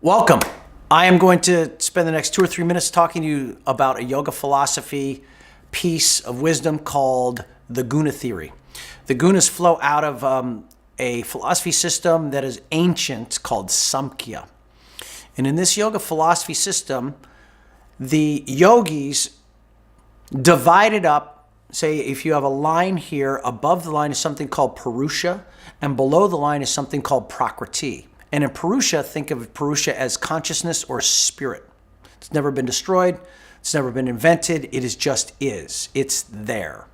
Welcome. I am going to spend the next 2 or 3 minutes talking to you about a yoga philosophy piece of wisdom called the Guna theory. The Gunas flow out of a philosophy system that is ancient called Samkhya. And in this yoga philosophy system, the yogis divided up, say if you have a line here, above the line is something called Purusha, and below the line is something called Prakriti. And in Purusha, think of Purusha as consciousness or spirit. It's never been destroyed. It's never been invented. It is just is. It's there.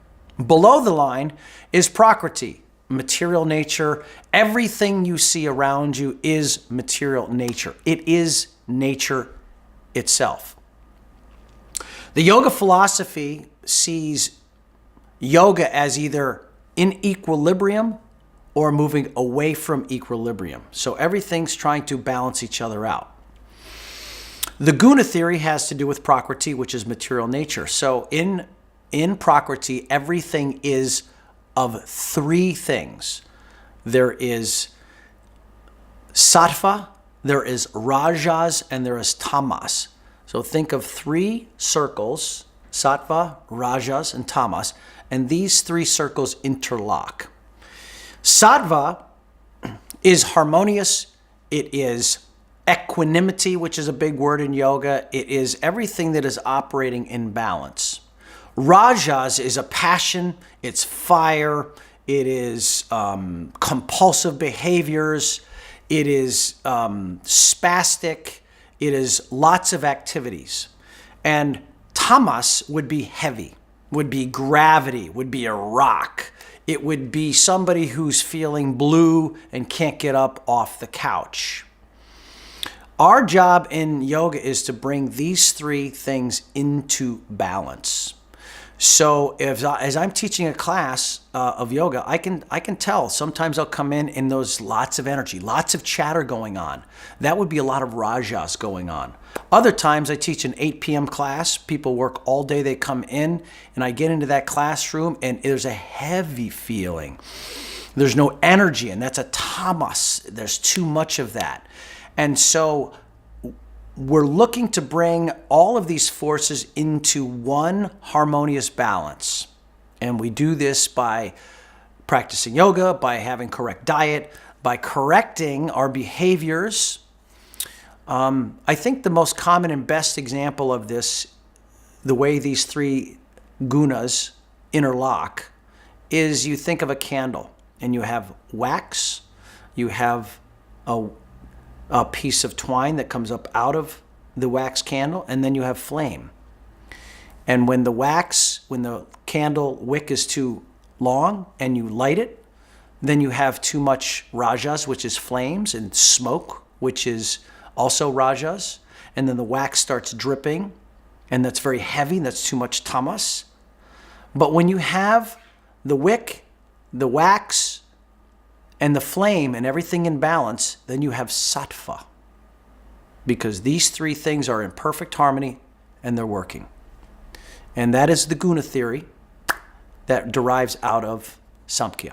Below the line is Prakriti, material nature. Everything you see around you is material nature. It is nature itself. The yoga philosophy sees yoga as either in equilibrium or moving away from equilibrium. So everything's trying to balance each other out. The Guna theory has to do with Prakriti, which is material nature. So in Prakriti, everything is of three things. There is sattva, there is rajas, and there is tamas. So think of three circles, sattva, rajas, and tamas, and these three circles interlock. Sattva is harmonious. It is equanimity, which is a big word in yoga. It is everything that is operating in balance. Rajas is a passion. It's fire. It is compulsive behaviors. It is spastic. It is lots of activities. And tamas would be heavy, would be gravity, would be a rock. It would be somebody who's feeling blue and can't get up off the couch. Our job in yoga is to bring these three things into balance. So as I'm teaching a class of yoga, I can tell sometimes I'll come in and there's lots of energy, lots of chatter going on. That would be a lot of rajas going on. Other times I teach an 8 p.m. class. People work all day. They come in and I get into that classroom and there's a heavy feeling. There's no energy, and that's a tamas. There's too much of that. And so we're looking to bring all of these forces into one harmonious balance. And we do this by practicing yoga, by having correct diet, by correcting our behaviors. I think the most common and best example of this, the way these three gunas interlock, is you think of a candle and you have wax, you have a piece of twine that comes up out of the wax candle, and then you have flame. And when the candle wick is too long and you light it, then you have too much rajas, which is flames, and smoke, which is also rajas. And then the wax starts dripping, and that's very heavy, and that's too much tamas. But when you have the wick, the wax, and the flame and everything in balance, then you have sattva. Because these three things are in perfect harmony and they're working. And that is the Guna theory that derives out of Samkhya.